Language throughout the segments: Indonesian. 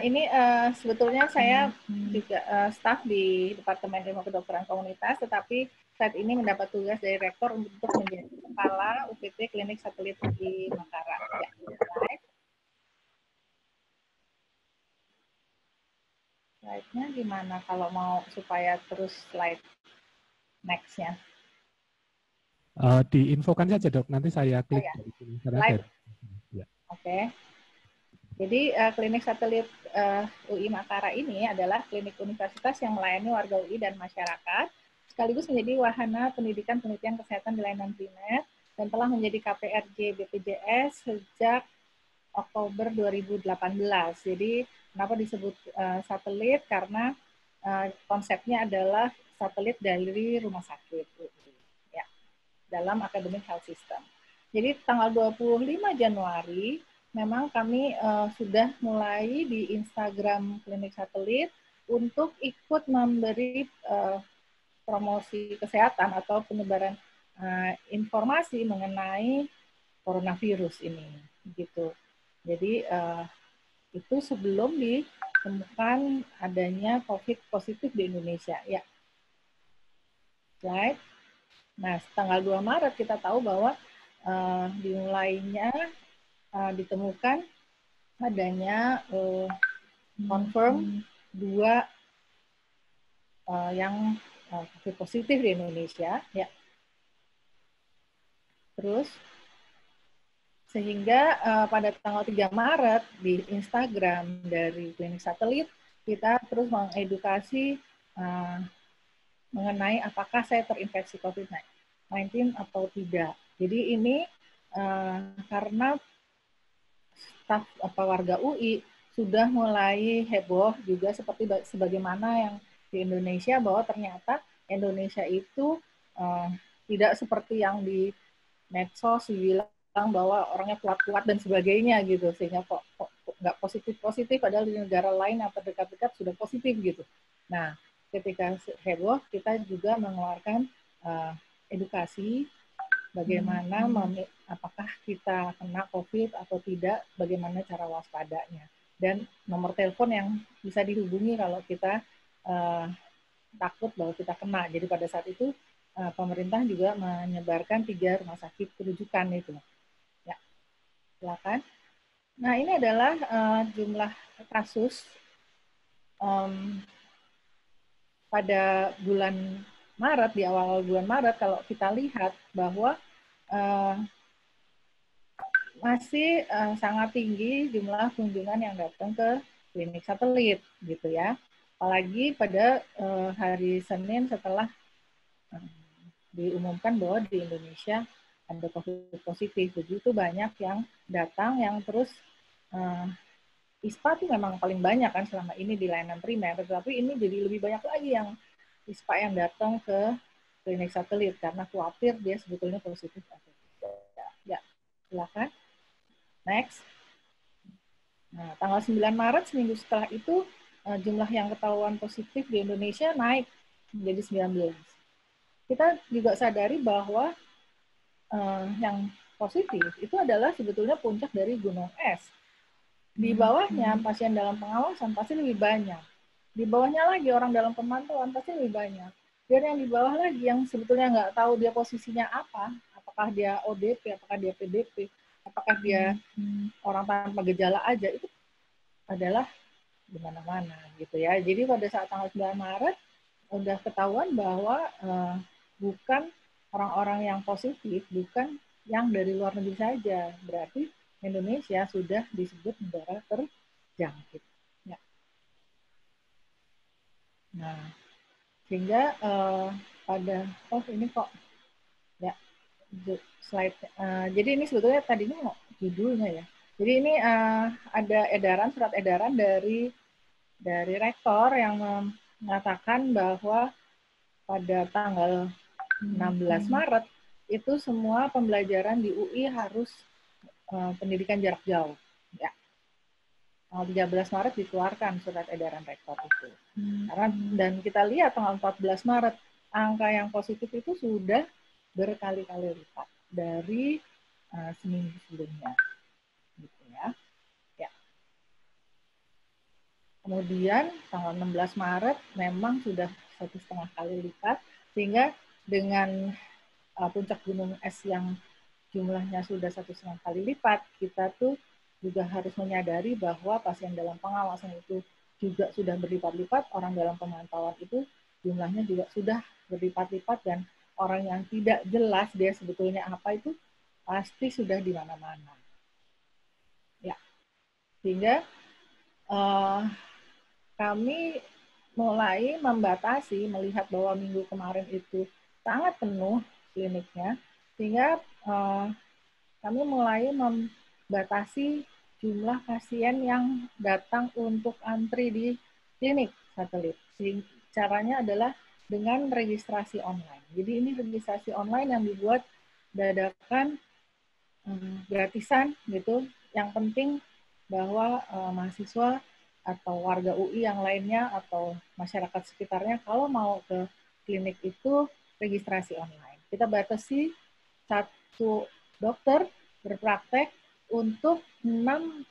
ini sebetulnya saya juga staf di Departemen Ilmu Kedokteran Komunitas, tetapi saat ini mendapat tugas dari Rektor untuk menjadi Kepala UPT Klinik Satelit di Makassar. Ya, slide. Slide-nya gimana kalau mau supaya terus slide next-nya? Diinfokan saja dok, nanti saya klik ya. dari sini. Slide. Ya. Oke. Jadi klinik satelit UI Makassar ini adalah klinik universitas yang melayani warga UI dan masyarakat, sekaligus menjadi wahana pendidikan penelitian kesehatan di layanan primer dan telah menjadi KPRJ BPJS sejak Oktober 2018. Jadi kenapa disebut satelit? Karena konsepnya adalah satelit dari rumah sakit ya, dalam academic health system. Jadi tanggal 25 Januari memang kami sudah mulai di Instagram Klinik Satelit untuk ikut memberi promosi kesehatan atau penyebaran informasi mengenai coronavirus ini, gitu. Jadi itu sebelum ditemukan adanya COVID positif di Indonesia, ya. Slide. Nah, tanggal 2 Maret kita tahu bahwa dimulainya ditemukan adanya confirm 2 yang COVID positif di Indonesia, ya. Terus sehingga pada tanggal 3 Maret di Instagram dari Klinik Satelit kita terus mengedukasi mengenai apakah saya terinfeksi COVID-19 atau tidak. Jadi ini karena staf warga UI sudah mulai heboh juga seperti sebagaimana yang di Indonesia, bahwa ternyata Indonesia itu tidak seperti yang di medsos bilang bahwa orangnya kuat-kuat dan sebagainya gitu, sehingga kok nggak positif-positif, padahal di negara lain yang terdekat-dekat sudah positif gitu. Nah, ketika heboh kita juga mengeluarkan edukasi bagaimana apakah kita kena COVID atau tidak, bagaimana cara waspadanya, dan nomor telepon yang bisa dihubungi kalau kita takut bahwa kita kena. Jadi pada saat itu pemerintah juga menyebarkan 3 rumah sakit rujukan itu. Ya, silakan. Nah, ini adalah jumlah kasus pada bulan Maret, di awal bulan Maret, kalau kita lihat bahwa masih sangat tinggi jumlah kunjungan yang datang ke klinik satelit, gitu ya. Apalagi pada hari Senin setelah diumumkan bahwa di Indonesia ada COVID positif, begitu banyak yang datang, yang terus ISPA itu memang paling banyak kan selama ini di layanan primer, tetapi ini jadi lebih banyak lagi yang ISPA yang datang ke klinik satelit karena khawatir dia sebetulnya positif atau tidak. Ya, silakan. Next. Nah, tanggal 9 Maret, seminggu setelah itu, jumlah yang ketahuan positif di Indonesia naik menjadi 19. Kita juga sadari bahwa yang positif itu adalah sebetulnya puncak dari gunung es. Di bawahnya pasien dalam pengawasan pasti lebih banyak. Di bawahnya lagi orang dalam pemantauan pasti lebih banyak. Dan yang di bawah lagi yang sebetulnya nggak tahu dia posisinya apa, apakah dia ODP, apakah dia PDP, apakah dia orang tanpa gejala aja, itu adalah di mana-mana gitu ya. Jadi pada saat tanggal 9 Maret udah ketahuan bahwa bukan orang-orang yang positif, bukan yang dari luar negeri saja. Berarti Indonesia sudah disebut negara terjangkit. Ya. Nah, sehingga pada ini kok ya slide. Jadi ini sebetulnya tadinya mau judulnya ya. Jadi ini ada surat edaran dari rektor yang mengatakan bahwa pada tanggal 16 Maret itu semua pembelajaran di UI harus pendidikan jarak jauh. Ya. Tanggal 13 Maret dikeluarkan surat edaran rektor itu. Karena dan kita lihat tanggal 14 Maret angka yang positif itu sudah berkali-kali lipat dari seminggu sebelumnya. Gitu ya. Ya. Kemudian tanggal 16 Maret memang sudah 1,5 kali lipat, sehingga dengan puncak gunung es yang jumlahnya sudah 1,5 kali lipat, kita tuh juga harus menyadari bahwa pasien dalam pengawasan itu juga sudah berlipat-lipat, orang dalam pemantauan itu jumlahnya juga sudah berlipat-lipat, dan orang yang tidak jelas dia sebetulnya apa itu pasti sudah di mana-mana. Ya, sehingga kami mulai membatasi, melihat bahwa minggu kemarin itu sangat penuh kliniknya, sehingga kami mulai membatasi jumlah pasien yang datang untuk antri di klinik satelit. Caranya adalah dengan registrasi online. Jadi ini registrasi online yang dibuat dadakan, gratisan gitu. Yang penting bahwa mahasiswa atau warga UI yang lainnya atau masyarakat sekitarnya kalau mau ke klinik itu registrasi online. Kita batasi satu dokter berpraktek untuk 6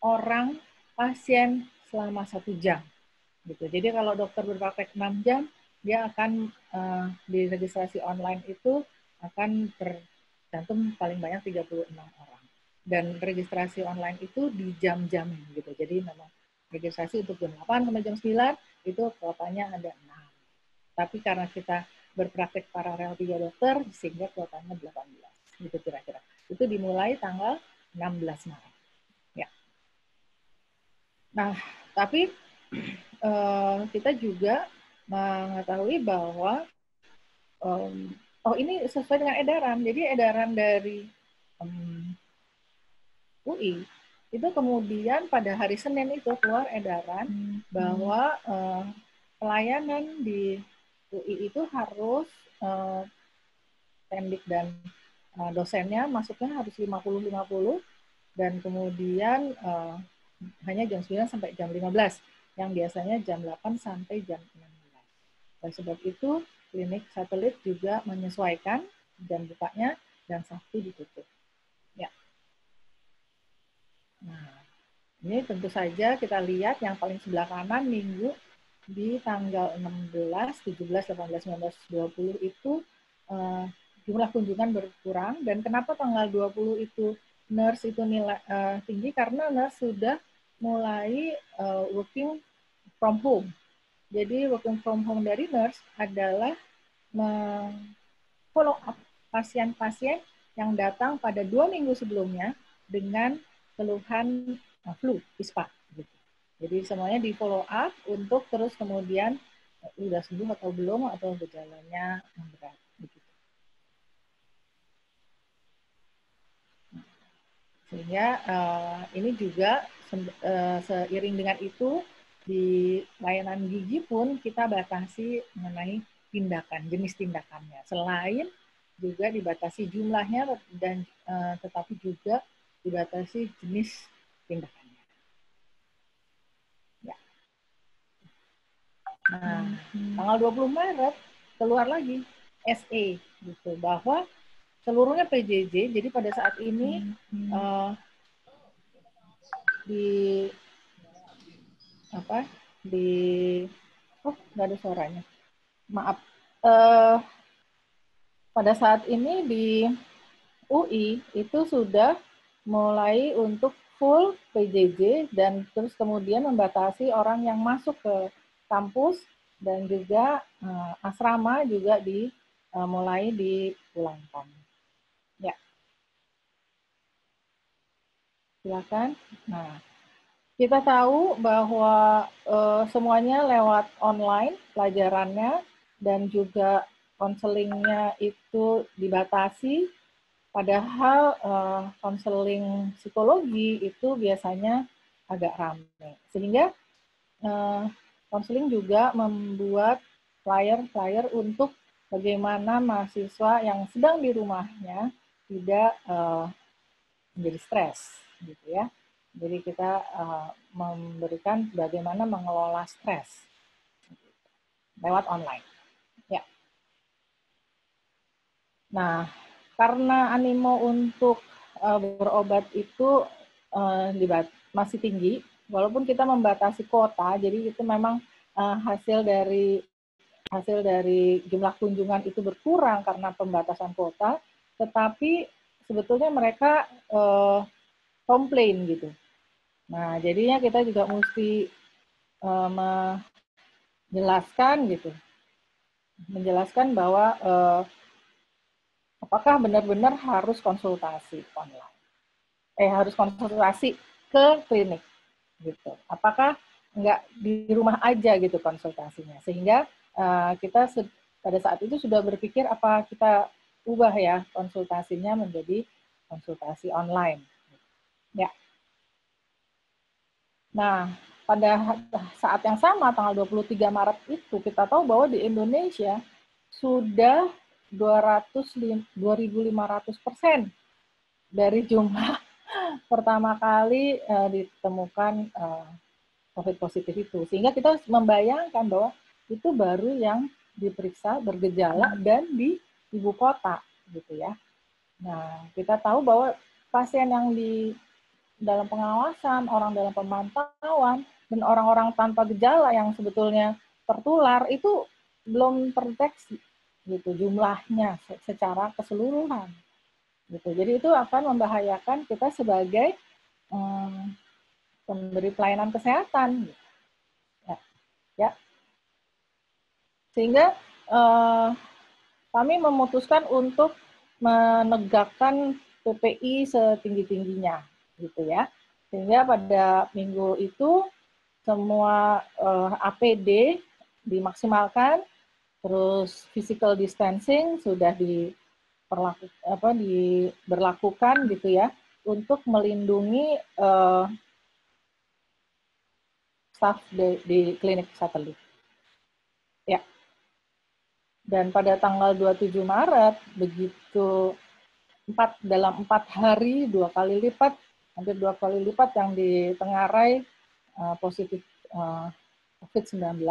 orang pasien selama 1 jam. Gitu. Jadi kalau dokter berpraktek 6 jam, dia akan di registrasi online itu akan tercantum paling banyak 36 orang. Dan registrasi online itu di jam-jam gitu. Jadi memang registrasi untuk jam 8 sampai jam 9 itu kuotanya ada 6. Tapi karena kita berpraktek paralel 3 dokter sehingga kuotanya 18. Gitu kira-kira. Itu dimulai tanggal 16 Maret. Ya. Nah, tapi kita juga mengetahui bahwa ini sesuai dengan edaran. Jadi edaran dari UI itu kemudian pada hari Senin itu keluar edaran bahwa pelayanan di UI itu harus pendik dan dosennya masuknya harus 50-50, dan kemudian hanya jam 9 sampai jam 15, yang biasanya jam 8 sampai jam 16. Dan sebab itu klinik satelit juga menyesuaikan jam bukanya dan Sabtu ditutup. Ya. Nah, ini tentu saja kita lihat yang paling sebelah kanan minggu di tanggal 16, 17, 18, 19, 20 itu jumlah kunjungan berkurang. Dan kenapa tanggal 20 itu nurse itu nilai tinggi? Karena nurse sudah mulai working from home. Jadi working from home dari nurse adalah follow up pasien-pasien yang datang pada 2 minggu sebelumnya dengan keluhan flu, ISPA. Gitu. Jadi semuanya di follow up untuk terus kemudian sudah sembuh atau belum, atau gejalanya yang berat. Gitu. Sehingga ini juga seiring dengan itu di layanan gigi pun kita batasi mengenai tindakan, jenis tindakannya. Selain juga dibatasi jumlahnya dan tetapi juga dibatasi jenis tindakannya. Ya. Nah, tanggal 20 Maret keluar lagi SE gitu bahwa seluruhnya PJJ. Jadi pada saat ini nggak ada suaranya. Maaf. Pada saat ini di UI itu sudah mulai untuk full PJJ dan terus kemudian membatasi orang yang masuk ke kampus dan juga asrama juga mulai dipulangkan. Ya. Silakan. Nah, kita tahu bahwa semuanya lewat online pelajarannya dan juga konselingnya itu dibatasi, padahal konseling psikologi itu biasanya agak ramai. Sehingga konseling juga membuat flyer-flyer untuk bagaimana mahasiswa yang sedang di rumahnya tidak menjadi stres, gitu ya. Jadi kita memberikan bagaimana mengelola stres lewat online. Ya. Nah, karena animo untuk berobat itu masih tinggi, walaupun kita membatasi kuota, jadi itu memang hasil dari jumlah kunjungan itu berkurang karena pembatasan kuota, tetapi sebetulnya mereka komplain gitu. Nah, jadinya kita juga mesti menjelaskan bahwa apakah benar-benar harus konsultasi online, harus konsultasi ke klinik gitu. Apakah nggak di rumah aja gitu konsultasinya, sehingga kita pada saat itu sudah berpikir apa kita ubah ya konsultasinya menjadi konsultasi online. Ya. Nah, pada saat yang sama, tanggal 23 Maret itu, kita tahu bahwa di Indonesia sudah 2.500% dari jumlah pertama kali ditemukan COVID positif itu. Sehingga kita membayangkan bahwa itu baru yang diperiksa bergejala dan di ibu kota, gitu ya. Nah, kita tahu bahwa pasien yang di dalam pengawasan, orang dalam pemantauan, dan orang-orang tanpa gejala yang sebetulnya tertular itu belum terdeteksi gitu jumlahnya secara keseluruhan gitu. Jadi itu akan membahayakan kita sebagai pemberi pelayanan kesehatan gitu. Ya. Sehingga kami memutuskan untuk menegakkan PPI setinggi-tingginya gitu ya. Sehingga pada minggu itu semua APD dimaksimalkan, terus physical distancing sudah diberlakukan gitu ya untuk melindungi staf di klinik satelit. Ya. Dan pada tanggal 27 Maret begitu dalam 4 hari 2 kali lipat, hampir 2 kali lipat yang ditengarai positif COVID-19,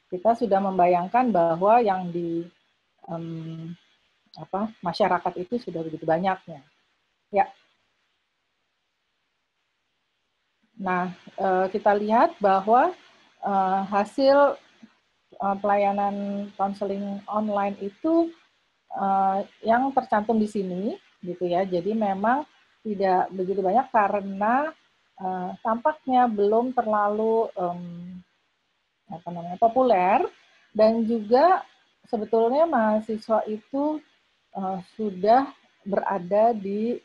kita sudah membayangkan bahwa yang di masyarakat itu sudah begitu banyaknya. Ya. Nah, kita lihat bahwa hasil pelayanan konseling online itu yang tercantum di sini, gitu ya. Jadi memang tidak begitu banyak karena tampaknya belum terlalu populer, dan juga sebetulnya mahasiswa itu sudah berada di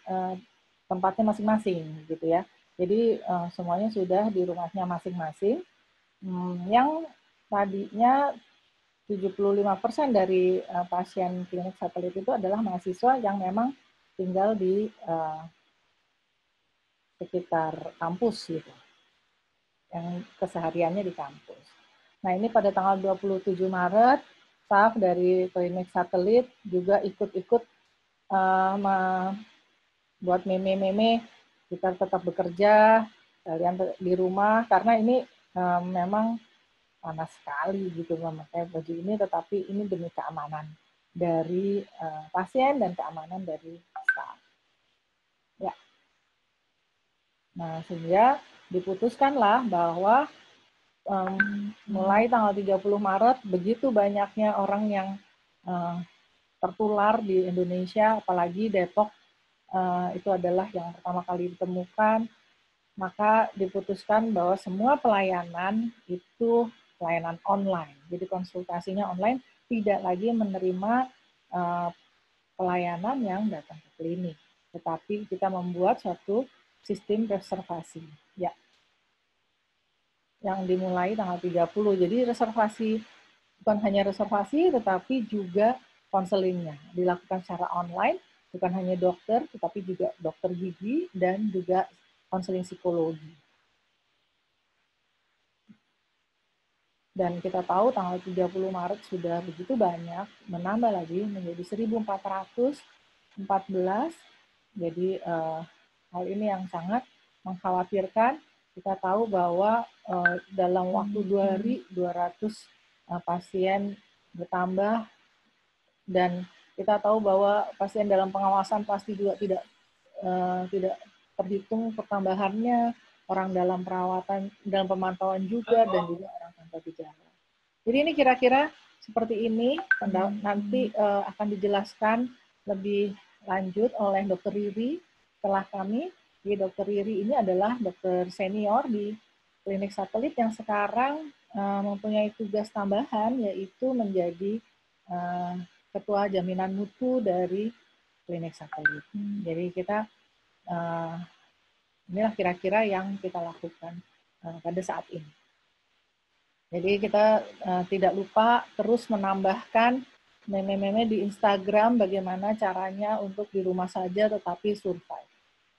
tempatnya masing-masing, gitu ya. Jadi semuanya sudah di rumahnya masing-masing. Yang tadinya 75% dari pasien klinik satelit itu adalah mahasiswa yang memang tinggal di sekitar kampus gitu, yang kesehariannya di kampus. Nah, ini pada tanggal 27 Maret, staf dari klinik satelit juga ikut-ikut buat meme-meme, kita tetap bekerja, kalian di rumah, karena ini memang panas sekali gitu memakai baju ini, tetapi ini demi keamanan dari pasien dan keamanan dari staf. Ya. Nah, sehingga diputuskanlah bahwa mulai tanggal 30 Maret begitu banyaknya orang yang tertular di Indonesia, apalagi Depok itu adalah yang pertama kali ditemukan, maka diputuskan bahwa semua pelayanan itu pelayanan online. Jadi konsultasinya online, tidak lagi menerima pelayanan yang datang ke klinik, tetapi kita membuat suatu sistem reservasi. Ya. Yang dimulai tanggal 30. Jadi reservasi bukan hanya reservasi tetapi juga konselingnya dilakukan secara online, bukan hanya dokter tetapi juga dokter gigi dan juga konseling psikologi. Dan kita tahu tanggal 30 Maret sudah begitu banyak, menambah lagi menjadi 1.414. Jadi hal ini yang sangat mengkhawatirkan. Kita tahu bahwa dalam waktu 2 hari 200 pasien bertambah, dan kita tahu bahwa pasien dalam pengawasan pasti juga tidak terhitung pertambahannya. orang dalam perawatan, dalam pemantauan juga, dan juga orang tanpa gejala. Jadi ini kira-kira seperti ini, nanti akan dijelaskan lebih lanjut oleh Dr. Riri setelah kami. Jadi Dr. Riri ini adalah dokter senior di klinik satelit yang sekarang mempunyai tugas tambahan, yaitu menjadi ketua jaminan mutu dari klinik satelit. Jadi kita inilah kira-kira yang kita lakukan pada saat ini. Jadi kita tidak lupa terus menambahkan meme-meme di Instagram bagaimana caranya untuk di rumah saja tetapi survive.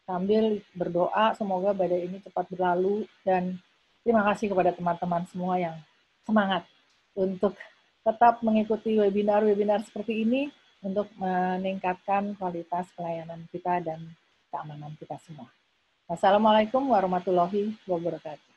Sambil berdoa semoga badai ini cepat berlalu, dan terima kasih kepada teman-teman semua yang semangat untuk tetap mengikuti webinar-webinar seperti ini untuk meningkatkan kualitas pelayanan kita dan keamanan kita semua. Wassalamualaikum warahmatullahi wabarakatuh.